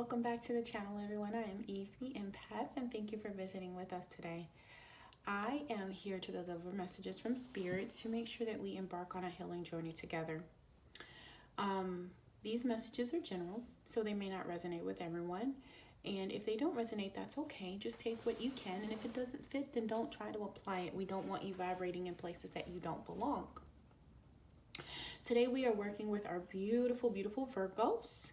welcome back to the channel, everyone. I am Eve the Empath, and thank you for visiting with us today. I am here to deliver messages from Spirit to make sure that we embark on a healing journey together. These messages are general, so they may not resonate with everyone. And if they don't resonate, that's okay. Just take what you can, and if it doesn't fit, then don't try to apply it. We don't want you vibrating in places that you don't belong. Today we are working with our beautiful, beautiful Virgos.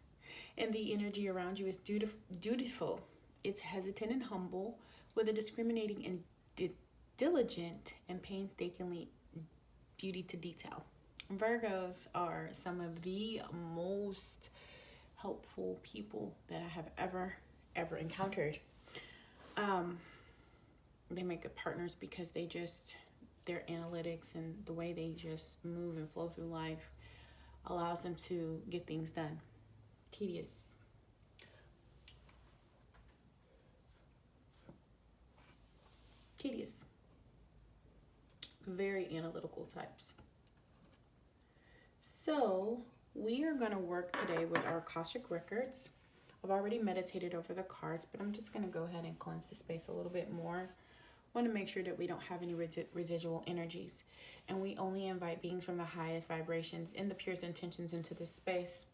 And the energy around you is dutiful. It's hesitant and humble, with a discriminating and diligent and painstakingly beauty to detail. Virgos are some of the most helpful people that I have ever encountered. They make good partners because their analytics and the way they just move and flow through life allows them to get things done. Tedious. Very analytical types. So we are going to work today with our Akashic records. I've already meditated over the cards, but I'm just going to go ahead and cleanse the space a little bit more. Want to make sure that we don't have any residual energies, and we only invite beings from the highest vibrations and the purest intentions into this space.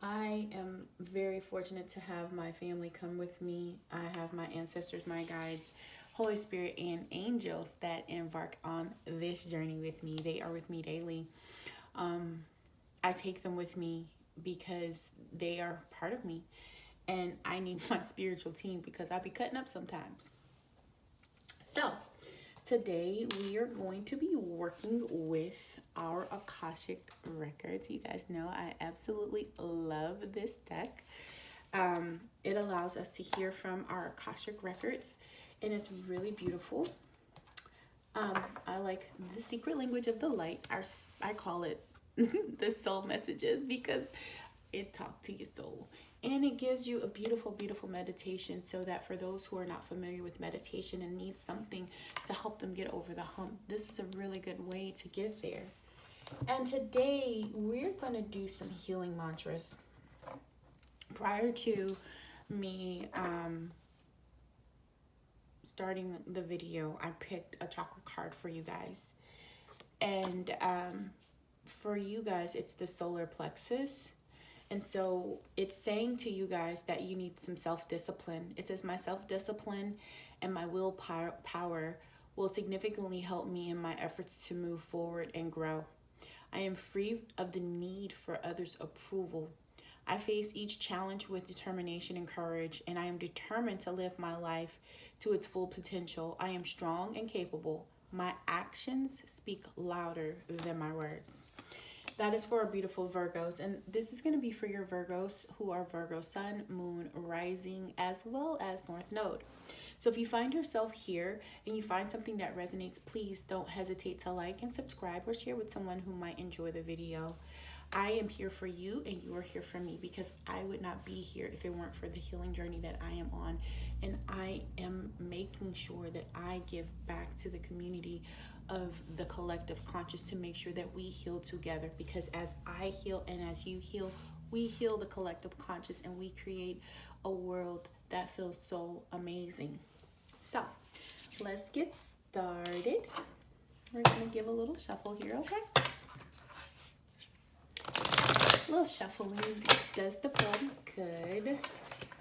I am very fortunate to have my family come with me. I have my ancestors, my guides, Holy Spirit, and angels that embark on this journey with me. They are with me daily. I take them with me because they are part of me, and I need my spiritual team because I'll be cutting up sometimes. So today we are going to be working with our Akashic records. You guys know I absolutely love this deck. It allows us to hear from our Akashic records, and it's really beautiful. I like the secret language of the light. I call it the soul messages because it talks to your soul. And it gives you a beautiful, beautiful meditation, so that for those who are not familiar with meditation and need something to help them get over the hump, this is a really good way to get there. And today we're going to do some healing mantras. Prior to me starting the video, I picked a chakra card for you guys. And for you guys, it's the solar plexus. And so it's saying to you guys that you need some self-discipline. It says, my self-discipline and my willpower will significantly help me in my efforts to move forward and grow. I am free of the need for others' approval. I face each challenge with determination and courage, and I am determined to live my life to its full potential. I am strong and capable. My actions speak louder than my words. That is for our beautiful Virgos, and this is going to be for your Virgos who are Virgo Sun, Moon, Rising, as well as North Node. So if you find yourself here and you find something that resonates, please don't hesitate to like and subscribe or share with someone who might enjoy the video. I am here for you, and you are here for me, because I would not be here if it weren't for the healing journey that I am on. And I am making sure that I give back to the community of the collective conscious to make sure that we heal together, because as I heal and as you heal, we heal the collective conscious, and we create a world that feels so amazing. So let's get started. We're gonna give a little shuffle here, okay? A little shuffling does the body good.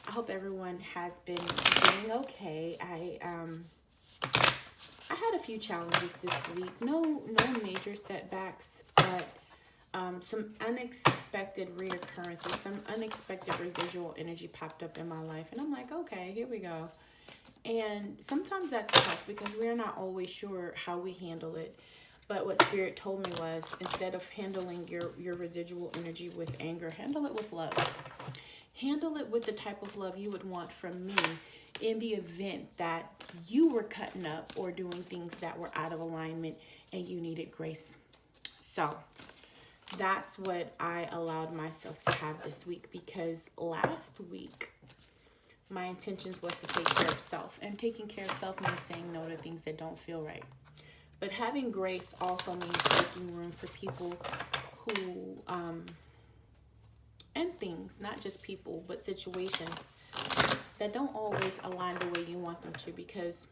I hope everyone has been doing okay. I had a few challenges this week. No major setbacks, but some unexpected reoccurrences, some unexpected residual energy popped up in my life. And I'm like, okay, here we go. And sometimes that's tough because we're not always sure how we handle it. But what Spirit told me was, instead of handling your residual energy with anger, handle it with love. Handle it with the type of love you would want from me in the event that you were cutting up or doing things that were out of alignment and you needed grace. So that's what I allowed myself to have this week, because last week my intentions was to take care of self, and taking care of self means saying no to things that don't feel right. But having grace also means making room for people who and and things, not just people, but situations that don't always align the way you want them to, because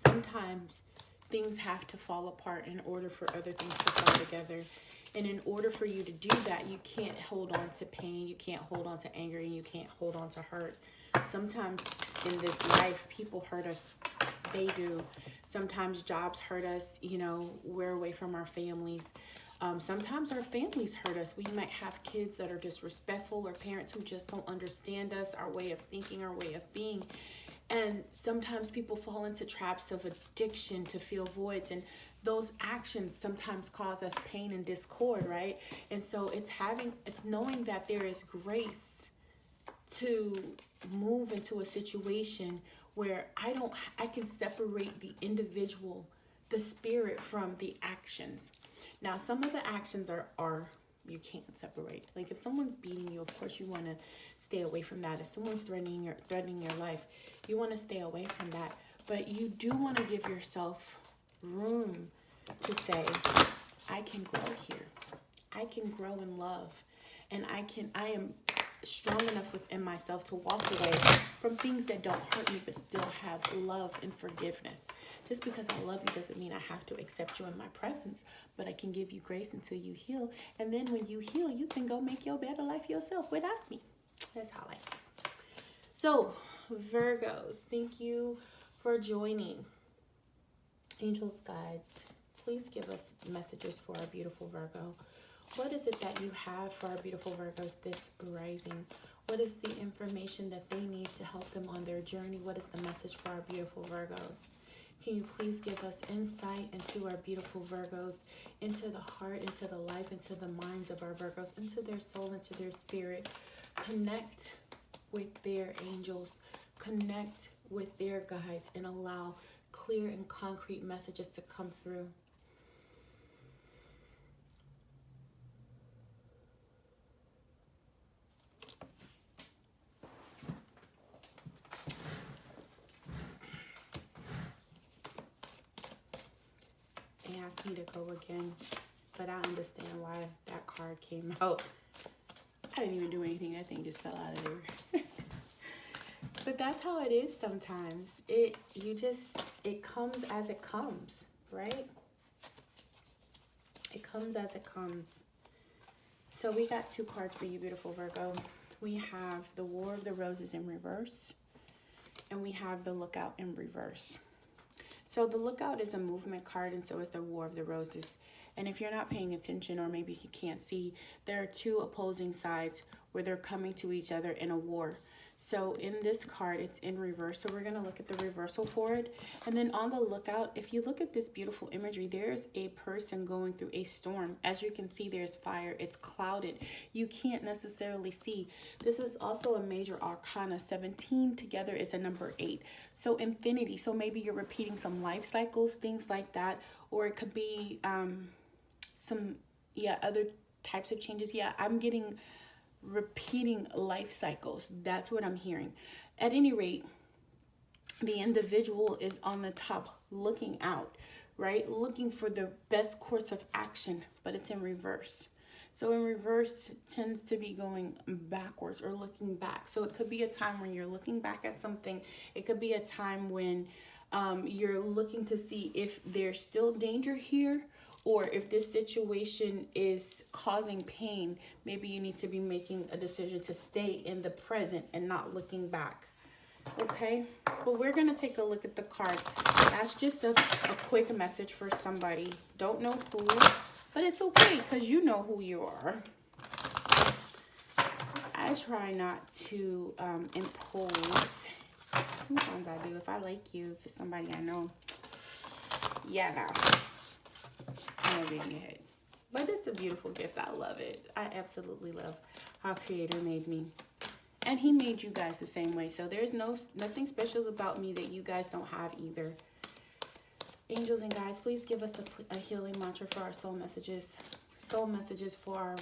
sometimes things have to fall apart in order for other things to come together. And in order for you to do that, you can't hold on to pain, you can't hold on to anger, and you can't hold on to hurt. Sometimes in this life, people hurt us. They do. Sometimes jobs hurt us. You know, we're away from our families. Sometimes our families hurt us. We might have kids that are disrespectful, or parents who just don't understand us, our way of thinking, our way of being. And sometimes people fall into traps of addiction to fill voids, and those actions sometimes cause us pain and discord, right? And so it's knowing that there is grace to move into a situation where I can separate the individual, the spirit, from the actions. Now, some of the actions are you can't separate. Like if someone's beating you, of course you want to stay away from that. If someone's threatening your life, you want to stay away from that. But you do want to give yourself room to say, I can grow here. I can grow in love. And I am strong enough within myself to walk away from things that don't hurt me, but still have love and forgiveness. Just because I love you doesn't mean I have to accept you in my presence, but I can give you grace until you heal. And then when you heal, you can go make your better life yourself without me. That's how life is. So, Virgos, thank you for joining. Angels, guides, please give us messages for our beautiful Virgo. What is it that you have for our beautiful Virgos this rising? What is the information that they need to help them on their journey? What is the message for our beautiful Virgos? Can you please give us insight into our beautiful Virgos, into the heart, into the life, into the minds of our Virgos, into their soul, into their spirit. Connect with their angels. Connect with their guides and allow clear and concrete messages to come through. They asked me to go again, but I understand why that card came out. I didn't even do anything. That thing just fell out of there. But that's how it is sometimes. It comes as it comes, right? It comes as it comes. So we got two cards for you, beautiful Virgo. We have the War of the Roses in reverse, and we have the Lookout in reverse. So the Lookout is a movement card, and so is the War of the Roses. And if you're not paying attention, or maybe you can't see, there are two opposing sides where they're coming to each other in a war. So in this card, it's in reverse. So we're going to look at the reversal for it. And then on the Lookout, if you look at this beautiful imagery, there's a person going through a storm. As you can see, there's fire. It's clouded. You can't necessarily see. This is also a major arcana. 17 together is a number 8. So infinity. So maybe you're repeating some life cycles, things like that. Or it could be other types of changes. Yeah, I'm getting repeating life cycles. That's what I'm hearing. At any rate, the individual is on the top looking out, right? Looking for the best course of action, but it's in reverse. So in reverse tends to be going backwards or looking back. So it could be a time when you're looking back at something. It could be a time when you're looking to see if there's still danger here, or if this situation is causing pain. Maybe you need to be making a decision to stay in the present and not looking back. Okay, well, we're going to take a look at the cards. That's just a quick message for somebody. Don't know who, but it's okay because you know who you are. I try not to impose. Sometimes I do. If I like you, if it's somebody I know, yeah, no. I'm gonna be in your head. But it's a beautiful gift. I love it. I absolutely love how Creator made me. And He made you guys the same way. So there's nothing special about me that you guys don't have either. Angels and guides, please give us a healing mantra for our soul messages. Soul messages for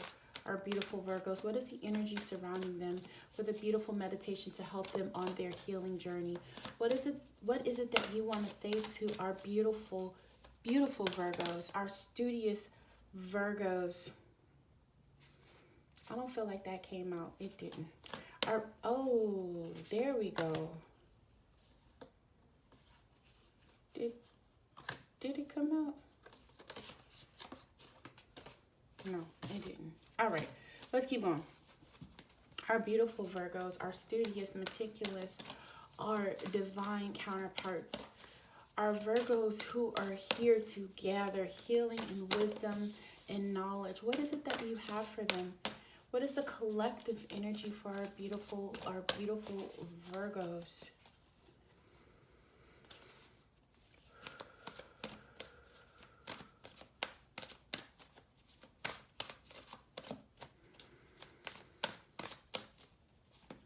our beautiful Virgos. What is the energy surrounding them with a beautiful meditation to help them on their healing journey? What is it that you want to say to our beautiful Virgos, our studious Virgos? I don't feel like that came out. It didn't. Oh, there we go. Did it come out? No, it didn't. All right, let's keep going. Our beautiful Virgos, our studious, meticulous, our divine counterparts, our Virgos who are here to gather healing and wisdom and knowledge. What is it that you have for them? What is the collective energy for our beautiful Virgos?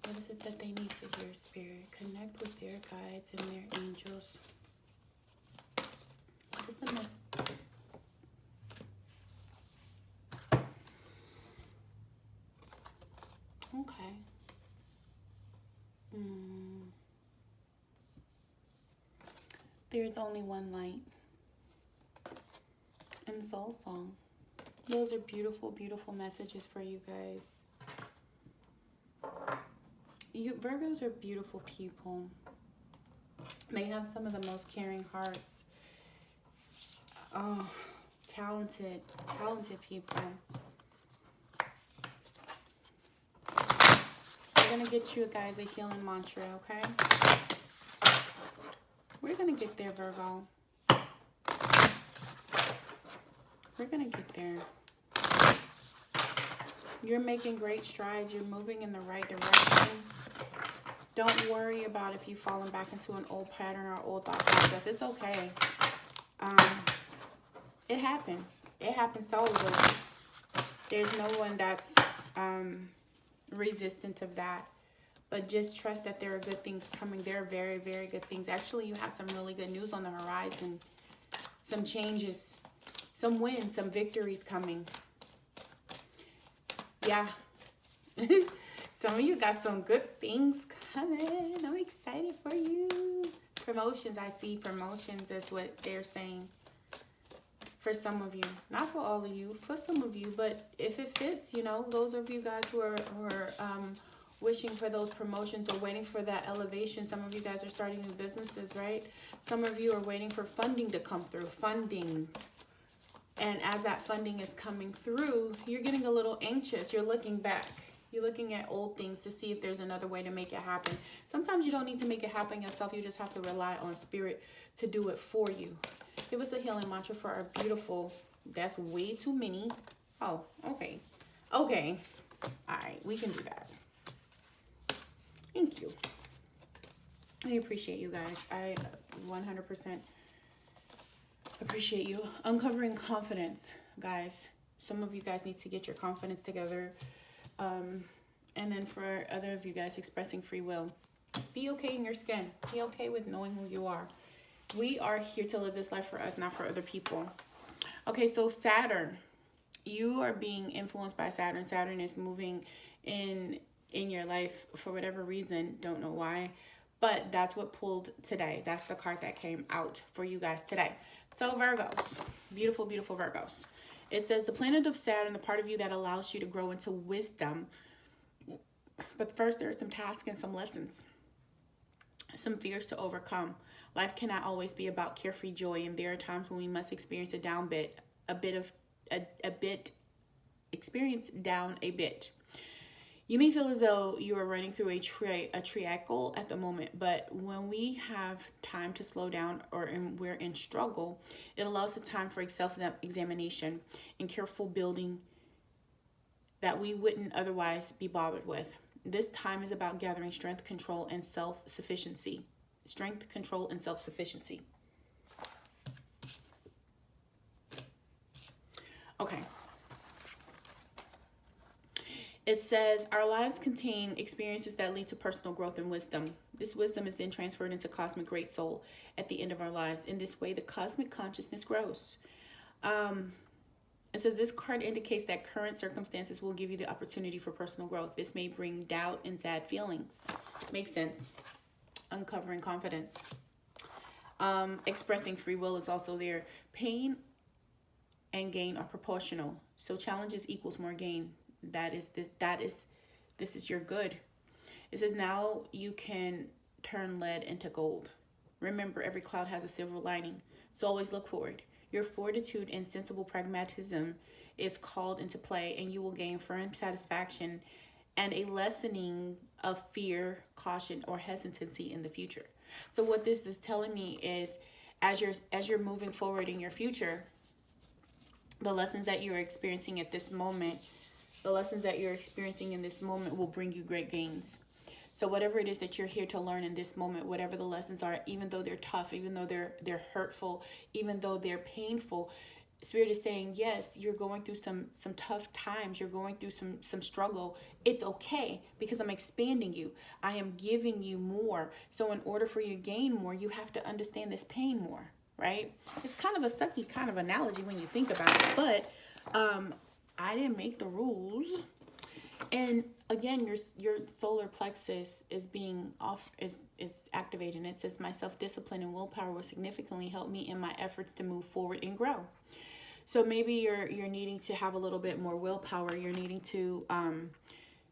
What is it that they need to hear, Spirit? Connect with their guides and their angels. What is the message? Okay. There's only one light. And Soul Song. Those are beautiful, beautiful messages for you guys. Virgos are beautiful people. They have some of the most caring hearts. Oh, talented people. We're going to get you guys a healing mantra, okay? We're going to get there, Virgo. We're going to get there. You're making great strides. You're moving in the right direction. Don't worry about if you've fallen back into an old pattern or old thought process. It's okay. It happens. It happens to all of us. There's no one that's resistant of that. But just trust that there are good things coming. There are very, very good things. Actually, you have some really good news on the horizon. Some changes, some wins, some victories coming. Yeah. Some of you got some good things coming. I'm excited for you. Promotions, I see promotions is what they're saying. For some of you. Not for all of you. For some of you. But if it fits, you know, those of you guys who are wishing for those promotions or waiting for that elevation. Some of you guys are starting new businesses, right? Some of you are waiting for funding to come through. Funding. And as that funding is coming through, you're getting a little anxious. You're looking back. You're looking at old things to see if there's another way to make it happen. Sometimes you don't need to make it happen yourself. You just have to rely on Spirit to do it for you. It was a healing mantra for our beautiful. That's way too many. Oh, okay. Okay. All right. We can do that. Thank you. I appreciate you guys. I 100% appreciate you. Uncovering confidence, guys. Some of you guys need to get your confidence together. And then for other of you guys, expressing free will. Be okay in your skin. Be okay with knowing who you are. We are here to live this life for us, not for other people. Okay, so Saturn. You are being influenced by Saturn. Saturn is moving in your life for whatever reason. Don't know why. But that's what pulled today. That's the card that came out for you guys today. So Virgos. Beautiful, beautiful Virgos. It says the planet of Saturn, the part of you that allows you to grow into wisdom. But first, there are some tasks and some lessons. Some fears to overcome. Life cannot always be about carefree joy, and there are times when we must experience a down bit, experience down a bit. You may feel as though you are running through a triangle at the moment, but when we have time to slow down we're in struggle, it allows the time for self-examination and careful building that we wouldn't otherwise be bothered with. This time is about gathering strength, control, and self-sufficiency. Strength, control, and self-sufficiency. Okay. It says, our lives contain experiences that lead to personal growth and wisdom. This wisdom is then transferred into cosmic great soul at the end of our lives. In this way, the cosmic consciousness grows. It says, this card indicates that current circumstances will give you the opportunity for personal growth. This may bring doubt and sad feelings. Makes sense. Uncovering confidence. Expressing free will is also there. Pain and gain are proportional. So challenges equals more gain. This is your good. It says now you can turn lead into gold. Remember, every cloud has a silver lining, so always look forward. Your fortitude and sensible pragmatism is called into play, and you will gain firm satisfaction and a lessening of fear, caution, or hesitancy in the future. So what this is telling me is, as you're moving forward in your future, the lessons that you're experiencing at this moment, the lessons that you're experiencing in this moment will bring you great gains. So whatever it is that you're here to learn in this moment, whatever the lessons are, even though they're tough, even though they're hurtful, even though they're painful, Spirit is saying, yes, you're going through some tough times. You're going through some struggle. It's okay, because I'm expanding you. I am giving you more. So in order for you to gain more, you have to understand this pain more, right? It's kind of a sucky kind of analogy when you think about it, but I didn't make the rules. And again, your solar plexus is being is activated. And it says, my self-discipline and willpower will significantly help me in my efforts to move forward and grow. So maybe you're needing to have a little bit more willpower. You're needing to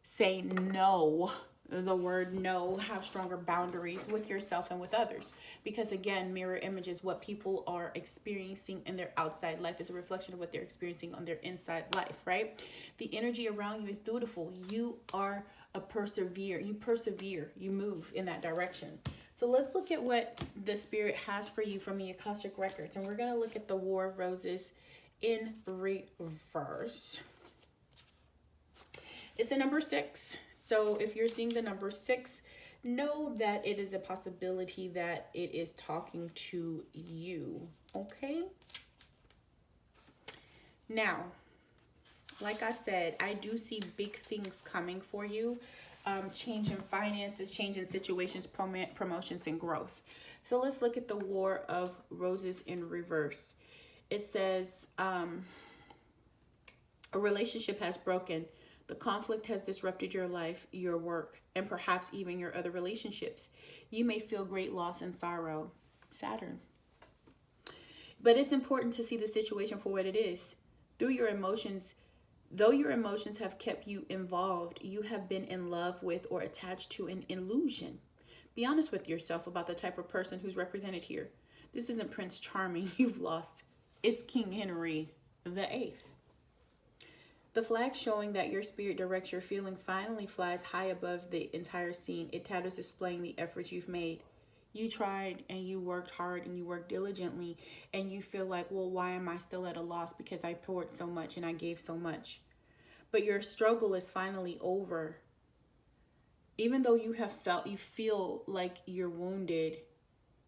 say no. The word no, have stronger boundaries with yourself and with others. Because again, mirror images, what people are experiencing in their outside life is a reflection of what they're experiencing on their inside life, right? The energy around you is dutiful. You are a persevere. You persevere. You move in that direction. So let's look at what the Spirit has for you from the Akashic Records. And we're going to look at the War of Roses in reverse. It's a number 6. So if you're seeing the number 6, know that it is a possibility that it is talking to you. Okay? Now, like I said, I do see big things coming for you. Change in finances, change in situations, promotions, and growth. So let's look at the War of Roses in reverse. It says, a relationship has broken. The conflict has disrupted your life, your work, and perhaps even your other relationships. You may feel great loss and sorrow. Saturn. But it's important to see the situation for what it is. Though your emotions have kept you involved, you have been in love with or attached to an illusion. Be honest with yourself about the type of person who's represented here. This isn't Prince Charming you've lost. It's King Henry VIII. The flag showing that your spirit directs your feelings finally flies high above the entire scene. It tatters displaying the efforts you've made. You tried and you worked hard and you worked diligently, and you feel like, well, why am I still at a loss? Because I poured so much and I gave so much. But your struggle is finally over. Even though you feel like you're wounded,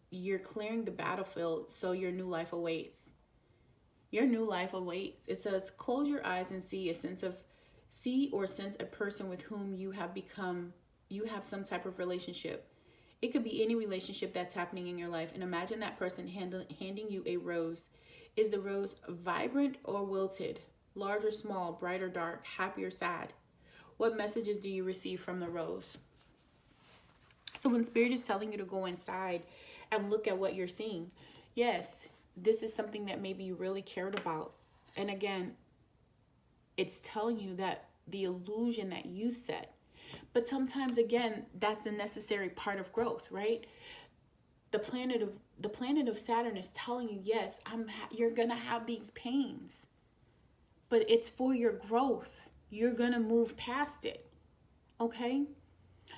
you're clearing the battlefield, so your new life awaits. Your new life awaits. It says, close your eyes and see or sense a person with whom you have some type of relationship. It could be any relationship that's happening in your life. And imagine that person handing you a rose. Is the rose vibrant or wilted? Large or small? Bright or dark? Happy or sad? What messages do you receive from the rose? So when Spirit is telling you to go inside and look at what you're seeing, yes, this is something that maybe you really cared about. And again, it's telling you that the illusion that you set. But sometimes, again, that's a necessary part of growth, right? The planet of Saturn is telling you, yes, you're going to have these pains. But it's for your growth. You're going to move past it. Okay?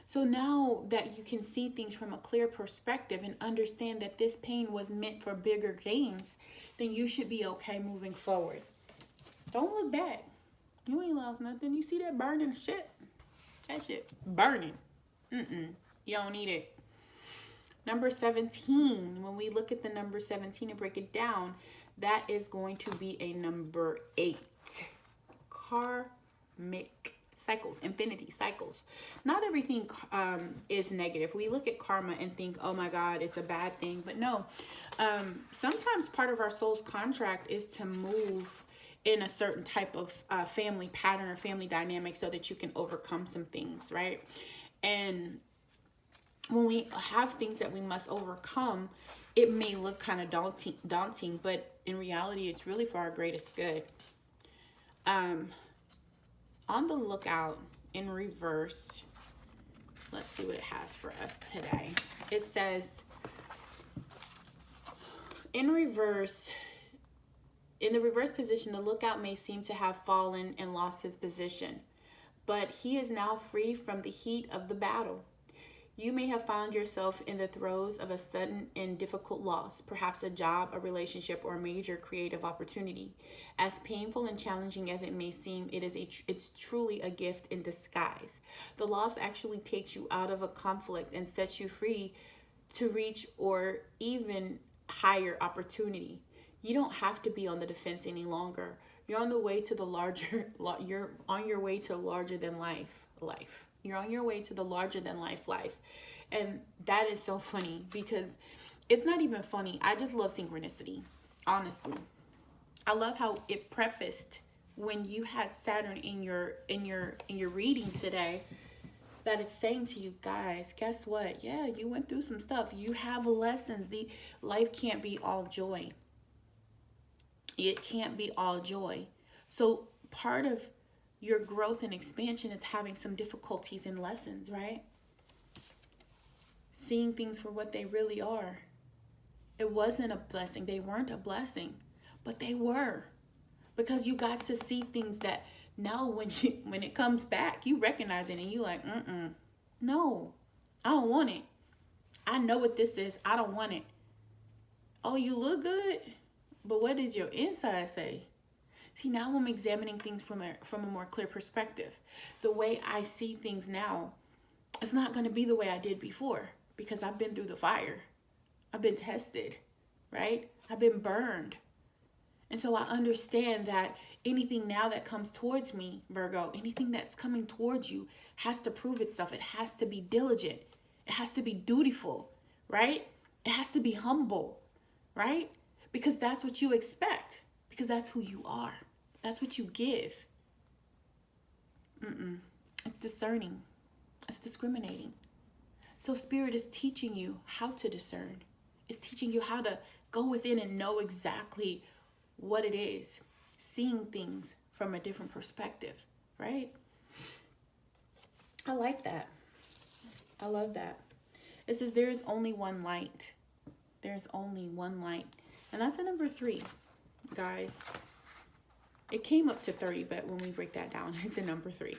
So now that you can see things from a clear perspective and understand that this pain was meant for bigger gains, then you should be okay moving forward. Don't look back. You ain't lost nothing. You see that burning shit? That shit burning. You don't need it. Number 17. When we look at the number 17 and break it down, that is going to be a number 8. Karmic cycles, infinity cycles. Not everything is negative. We look at karma and think, oh my God, it's a bad thing. But no, sometimes part of our soul's contract is to move in a certain type of family pattern or family dynamic so that you can overcome some things, right? And when we have things that we must overcome, it may look kind of daunting, but in reality, it's really for our greatest good. on the lookout in reverse. Let's see what it has for us today. It says, in the reverse position, the lookout may seem to have fallen and lost his position, but he is now free from the heat of the battle. You may have found yourself in the throes of a sudden and difficult loss, perhaps a job, a relationship, or a major creative opportunity. As painful and challenging as it may seem, it's truly a gift in disguise. The loss actually takes you out of a conflict and sets you free to reach or even higher opportunity. You don't have to be on the defense any longer. You're on the way to the larger. You're on your way to larger than life. You're on your way to the larger than life. And that is so funny because it's not even funny. I just love synchronicity, honestly. I love how it prefaced when you had Saturn in your reading today, that it's saying to you guys, guess what? Yeah, you went through some stuff. You have lessons. The life can't be all joy. It can't be all joy. So part of your growth and expansion is having some difficulties and lessons, right? Seeing things for what they really are. It wasn't a blessing. They weren't a blessing, but they were, because you got to see things that now when it comes back, you recognize it and you like, no, I don't want it. I know what this is. I don't want it. Oh, you look good, but what does your inside say? See, now I'm examining things from a more clear perspective. The way I see things now, it's not going to be the way I did before, because I've been through the fire. I've been tested, right? I've been burned. And so I understand that anything now that comes towards me, Virgo, anything that's coming towards you has to prove itself. It has to be diligent. It has to be dutiful, right? It has to be humble, right? Because that's what you expect. Because that's who you are. That's what you give. It's discerning. It's discriminating. So Spirit is teaching you how to discern. It's teaching you how to go within and know exactly what it is. Seeing things from a different perspective, right? I like that. I love that. It says there is only one light. There's only one light. And that's a number 3, guys. It came up to 30, but when we break that down, it's a number 3.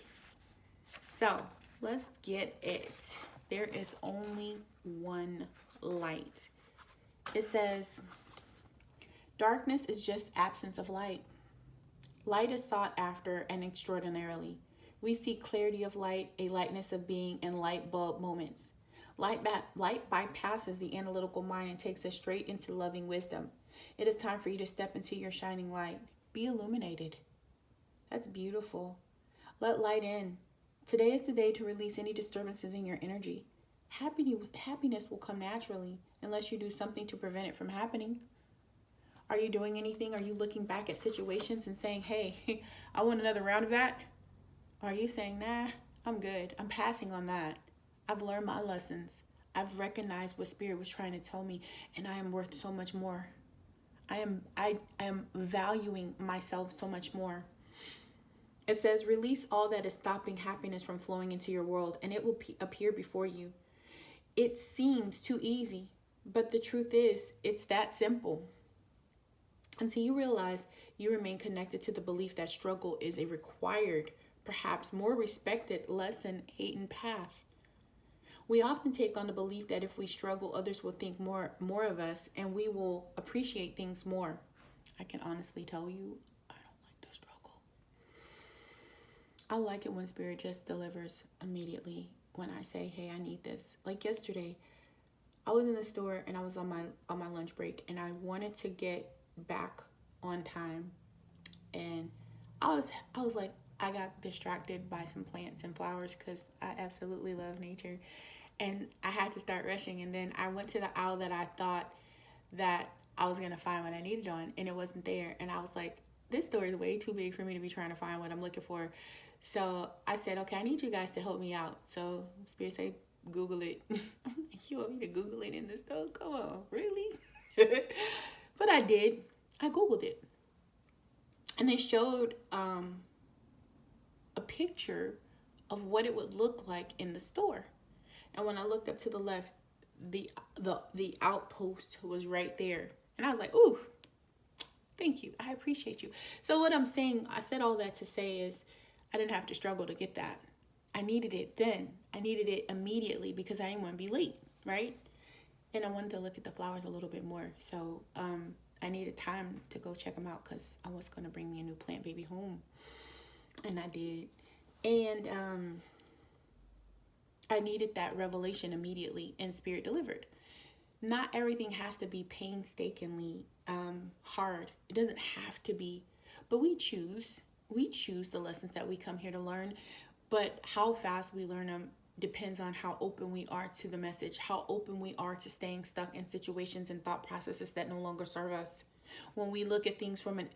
So let's get it. There is only one light. It says, darkness is just absence of light. Light is sought after and extraordinarily. We seek clarity of light, a lightness of being, and light bulb moments. Light bypasses the analytical mind and takes us straight into loving wisdom. It is time for you to step into your shining light. Be illuminated. That's beautiful. Let light in. Today is the day to release any disturbances in your energy. Happiness will come naturally unless you do something to prevent it from happening. Are you doing anything? Are you looking back at situations and saying, hey, I want another round of that? Or are you saying, nah, I'm good. I'm passing on that. I've learned my lessons. I've recognized what Spirit was trying to tell me, and I am worth so much more. I am valuing myself so much more. It says, release all that is stopping happiness from flowing into your world, and it will appear before you. It seems too easy, but the truth is, it's that simple. Until you realize you remain connected to the belief that struggle is a required, perhaps more respected, lesson, hated path. We often take on the belief that if we struggle, others will think more of us and we will appreciate things more. I can honestly tell you, I don't like the struggle. I like it when Spirit just delivers immediately when I say, hey, I need this. Like yesterday, I was in the store and I was on my lunch break and I wanted to get back on time. And I was like, I got distracted by some plants and flowers because I absolutely love nature. And I had to start rushing. And then I went to the aisle that I thought that I was going to find what I needed on. And it wasn't there. And I was like, this store is way too big for me to be trying to find what I'm looking for. So I said, okay, I need you guys to help me out. So Spirit said, Google it. You want me to Google it in the store? Come on, really? But I did. I Googled it. And they showed a a picture of what it would look like in the store. And when I looked up to the left, the outpost was right there. And I was like, ooh, thank you. I appreciate you. So what I'm saying, I said all that to say is I didn't have to struggle to get that. I needed it then. I needed it immediately because I didn't want to be late, right? And I wanted to look at the flowers a little bit more. So I needed time to go check them out because I was going to bring me a new plant baby home. And I did. And I needed that revelation immediately, and Spirit delivered. Not everything has to be painstakingly hard. It doesn't have to be. But we choose. We choose the lessons that we come here to learn. But how fast we learn them depends on how open we are to the message, how open we are to staying stuck in situations and thought processes that no longer serve us. When we look at things from an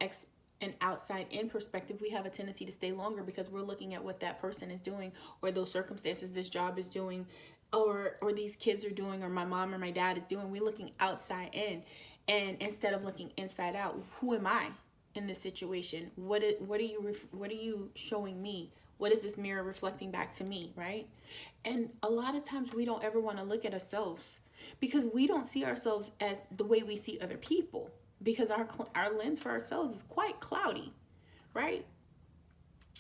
outside in perspective, we have a tendency to stay longer because we're looking at what that person is doing, or those circumstances this job is doing, or these kids are doing, or my mom or my dad is doing. We're looking outside in, and instead of looking inside out. Who am I in this situation? What are you showing me? What is this mirror reflecting back to me, right? And a lot of times we don't ever want to look at ourselves because we don't see ourselves as the way we see other people, because our lens for ourselves is quite cloudy, right?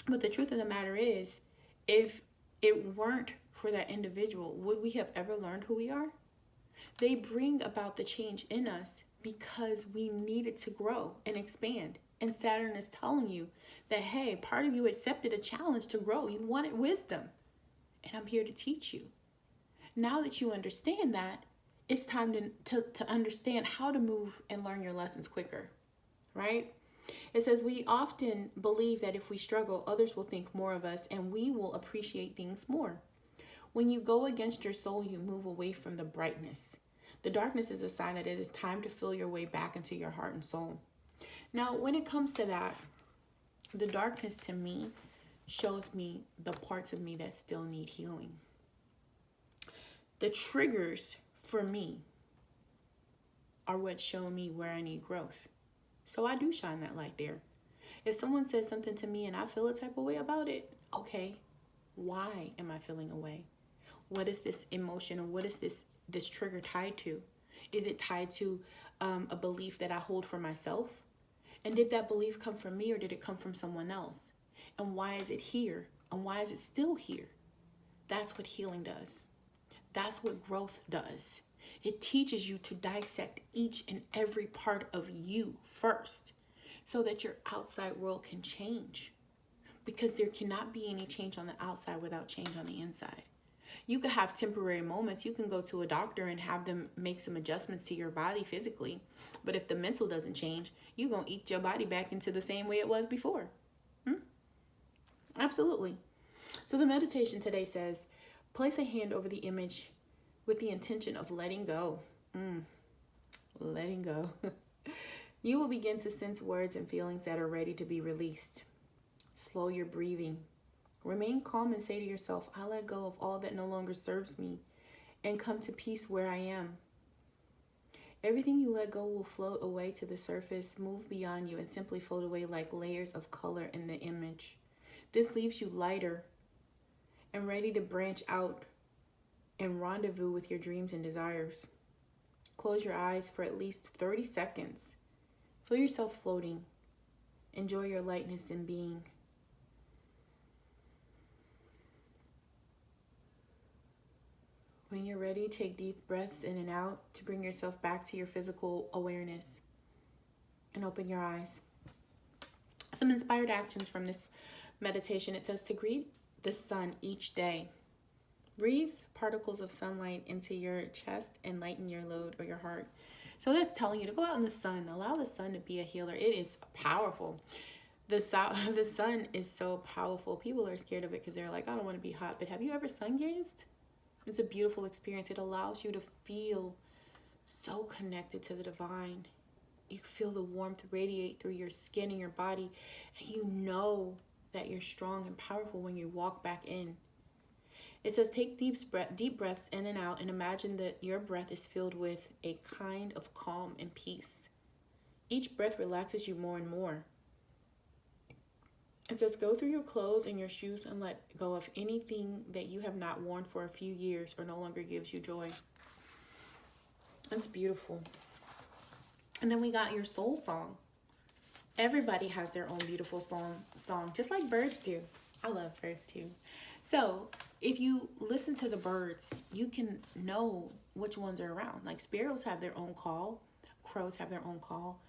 But the truth of the matter is, if it weren't for that individual, would we have ever learned who we are? They bring about the change in us because we needed to grow and expand. And Saturn is telling you that, hey, part of you accepted a challenge to grow. You wanted wisdom. And I'm here to teach you. Now that you understand that, it's time to understand how to move and learn your lessons quicker, right? It says we often believe that if we struggle, others will think more of us and we will appreciate things more. When you go against your soul, you move away from the brightness. The darkness is a sign that it is time to feel your way back into your heart and soul. Now, when it comes to that, the darkness to me shows me the parts of me that still need healing. The triggers for me are what show me where I need growth. So I do shine that light there. If someone says something to me and I feel a type of way about it, okay, why am I feeling a way? What is this emotion, or what is this trigger tied to? Is it tied to a belief that I hold for myself? And did that belief come from me, or did it come from someone else? And why is it here? And why is it still here? That's what healing does. That's what growth does. It teaches you to dissect each and every part of you first so that your outside world can change. Because there cannot be any change on the outside without change on the inside. You could have temporary moments. You can go to a doctor and have them make some adjustments to your body physically. But if the mental doesn't change, you're going to eat your body back into the same way it was before. Absolutely. So the meditation today says, place a hand over the image with the intention of letting go. Letting go. You will begin to sense words and feelings that are ready to be released. Slow your breathing. Remain calm and say to yourself, I let go of all that no longer serves me and come to peace where I am. Everything you let go will float away to the surface, move beyond you, and simply float away like layers of color in the image. This leaves you lighter and ready to branch out and rendezvous with your dreams and desires. Close your eyes for at least 30 seconds. Feel yourself floating. Enjoy your lightness and being. When you're ready, take deep breaths in and out to bring yourself back to your physical awareness. And open your eyes. Some inspired actions from this meditation. It says to greet the sun each day. Breathe particles of sunlight into your chest and lighten your load or your heart. So that's telling you to go out in the sun. Allow the sun to be a healer. It is powerful. The sun is so powerful. People are scared of it because they're like, I don't want to be hot. But have you ever sun gazed? It's a beautiful experience. It allows you to feel so connected to the divine. You feel the warmth radiate through your skin and your body. And you know that you're strong and powerful when you walk back in. It says take deep breaths in and out and imagine that your breath is filled with a kind of calm and peace. Each breath relaxes you more and more. It says, go through your clothes and your shoes and let go of anything that you have not worn for a few years or no longer gives you joy. That's beautiful. And then we got your soul song. Everybody has their own beautiful song, just like birds do. I love birds too. So if you listen to the birds, you can know which ones are around. Like sparrows have their own call. Crows have their own call.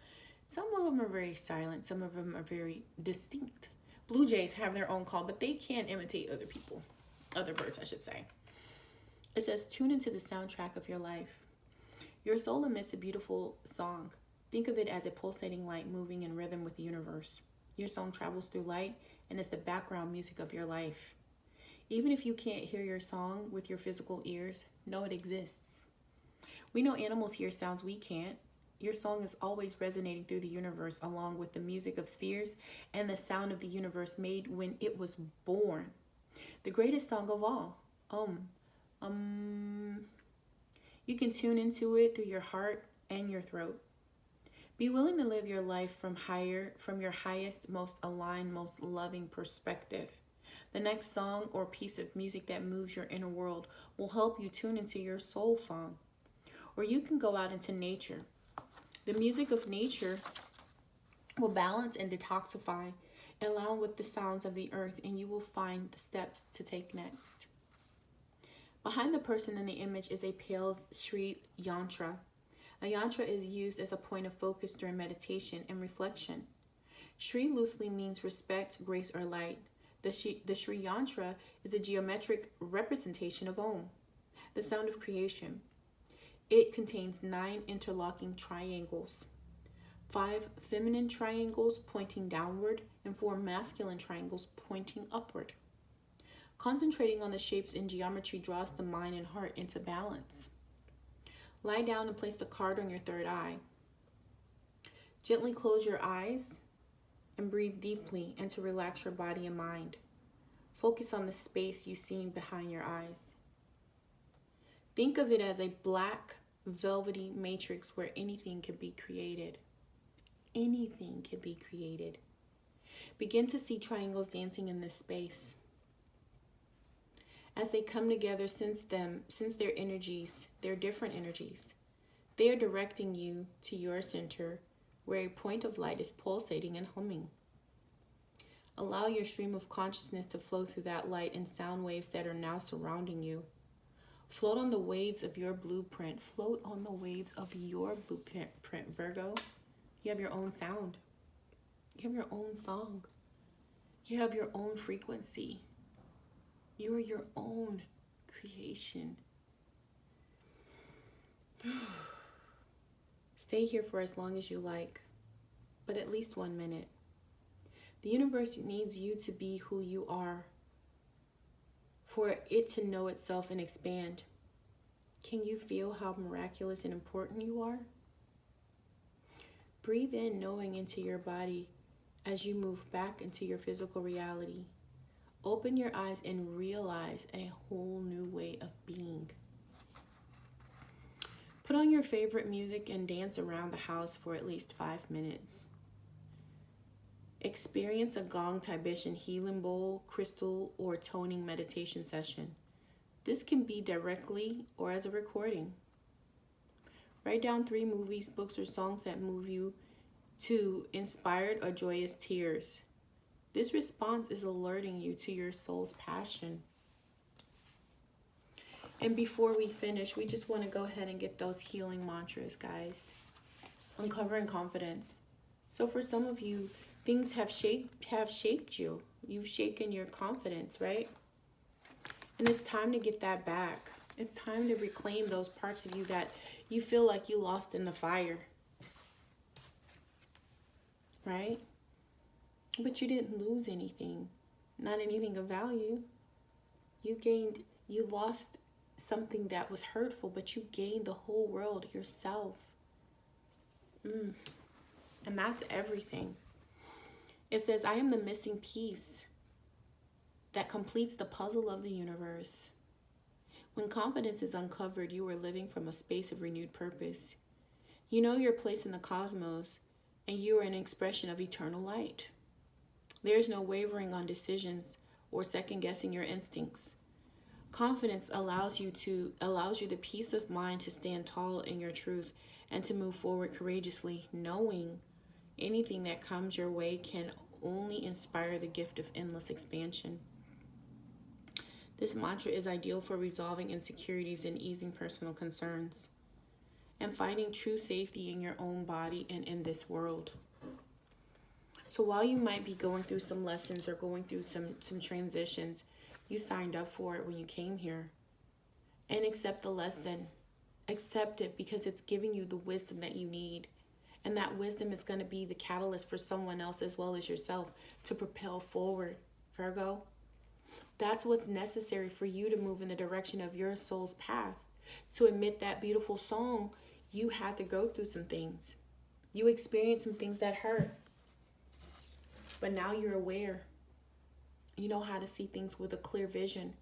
Some of them are very silent. Some of them are very distinct. Blue jays have their own call, but they can't imitate other people. Other birds, I should say. It says, tune into the soundtrack of your life. Your soul emits a beautiful song. Think of it as a pulsating light moving in rhythm with the universe. Your song travels through light and is the background music of your life. Even if you can't hear your song with your physical ears, know it exists. We know animals hear sounds we can't. Your song is always resonating through the universe along with the music of spheres and the sound of the universe made when it was born. The greatest song of all. You can tune into it through your heart and your throat. Be willing to live your life from your highest, most aligned, most loving perspective. The next song or piece of music that moves your inner world will help you tune into your soul song. Or you can go out into nature. The music of nature will balance and detoxify, along with the sounds of the earth, and you will find the steps to take next. Behind the person in the image is a pale Sri yantra. A yantra is used as a point of focus during meditation and reflection. Sri loosely means respect, grace, or light. The Sri yantra is a geometric representation of Om, the sound of creation. It contains 9 interlocking triangles, 5 feminine triangles pointing downward, and 4 masculine triangles pointing upward. Concentrating on the shapes in geometry draws the mind and heart into balance. Lie down and place the card on your third eye. Gently close your eyes and breathe deeply and to relax your body and mind. Focus on the space you see behind your eyes. Think of it as a black, velvety matrix where anything can be created. Anything can be created. Begin to see triangles dancing in this space. As they come together, sense their energies, their different energies. They are directing you to your center, where a point of light is pulsating and humming. Allow your stream of consciousness to flow through that light and sound waves that are now surrounding you. Float on the waves of your blueprint. Float on the waves of your blueprint, Virgo. You have your own sound. You have your own song. You have your own frequency. You are your own creation. Stay here for as long as you like, but at least 1 minute. The universe needs you to be who you are, for it to know itself and expand. Can you feel how miraculous and important you are? Breathe in knowing into your body as you move back into your physical reality. Open your eyes and realize a whole new way of being. Put on your favorite music and dance around the house for at least 5 minutes. Experience a gong, Tibetan healing bowl, crystal, or toning meditation session. This can be directly or as a recording. Write down 3 movies, books, or songs that move you to inspired or joyous tears. This response is alerting you to your soul's passion. And before we finish, we just want to go ahead and get those healing mantras, guys. Uncovering confidence. So for some of you, things have shaped you. You've shaken your confidence, right? And it's time to get that back. It's time to reclaim those parts of you that you feel like you lost in the fire. Right? But you didn't lose anything. Not anything of value. You lost something that was hurtful, but you gained the whole world, yourself. And that's everything. It says, I am the missing piece that completes the puzzle of the universe. When confidence is uncovered, you are living from a space of renewed purpose. You know your place in the cosmos, and you are an expression of eternal light. There's no wavering on decisions or second guessing your instincts. Confidence allows you the peace of mind to stand tall in your truth and to move forward courageously, knowing anything that comes your way can only inspire the gift of endless expansion. This mantra is ideal for resolving insecurities and easing personal concerns, and finding true safety in your own body and in this world. So while you might be going through some lessons or going through some transitions, you signed up for it when you came here. And accept the lesson. Accept it because it's giving you the wisdom that you need. And that wisdom is going to be the catalyst for someone else as well as yourself to propel forward, Virgo. That's what's necessary for you to move in the direction of your soul's path. To admit that beautiful song, you had to go through some things. You experienced some things that hurt. But now you're aware. You know how to see things with a clear vision.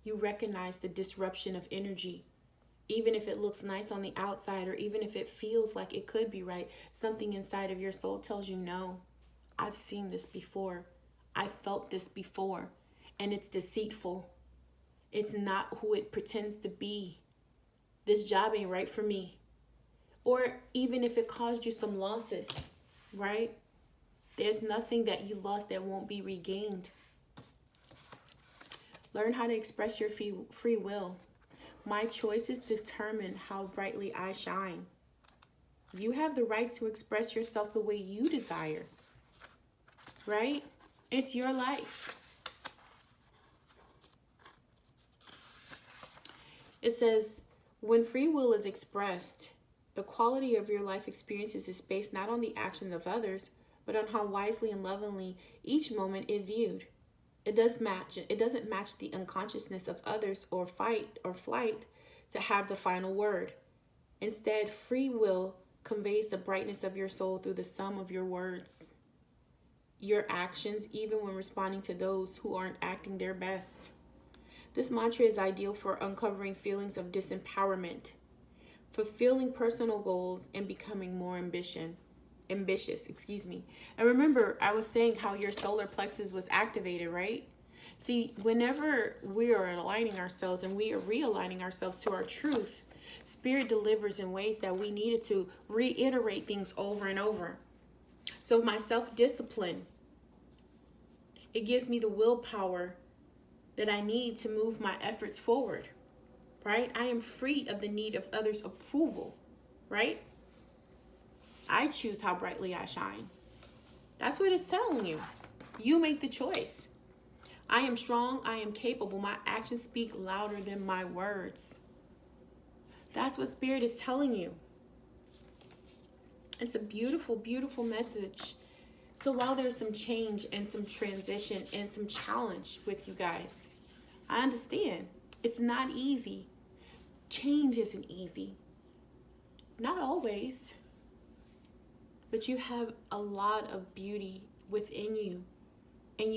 You recognize the disruption of energy. Even if it looks nice on the outside, or even if it feels like it could be right, something inside of your soul tells you, no, I've seen this before. I felt this before. And it's deceitful. It's not who it pretends to be. This job ain't right for me. Or even if it caused you some losses, right? There's nothing that you lost that won't be regained. Learn how to express your free will. My choices determine how brightly I shine. You have the right to express yourself the way you desire, right? It's your life. It says, when free will is expressed, the quality of your life experiences is based not on the actions of others, but on how wisely and lovingly each moment is viewed. It doesn't match the unconsciousness of others or fight or flight to have the final word. Instead, free will conveys the brightness of your soul through the sum of your words, your actions, even when responding to those who aren't acting their best. This mantra is ideal for uncovering feelings of disempowerment, fulfilling personal goals, and becoming more ambitious. And remember, I was saying how your solar plexus was activated, right? See, whenever we are aligning ourselves and we are realigning ourselves to our truth, Spirit delivers in ways that we needed to reiterate things over and over. So my self-discipline, it gives me the willpower that I need to move my efforts forward, right? I am free of the need of others' approval, right? I choose how brightly I shine. That's what it's telling you. You make the choice. I am strong. I am capable. My actions speak louder than my words. That's what Spirit is telling you. It's a beautiful, beautiful message. So while there's some change and some transition and some challenge with you guys, I understand it's not easy. Change isn't easy. Not always. But you have a lot of beauty within you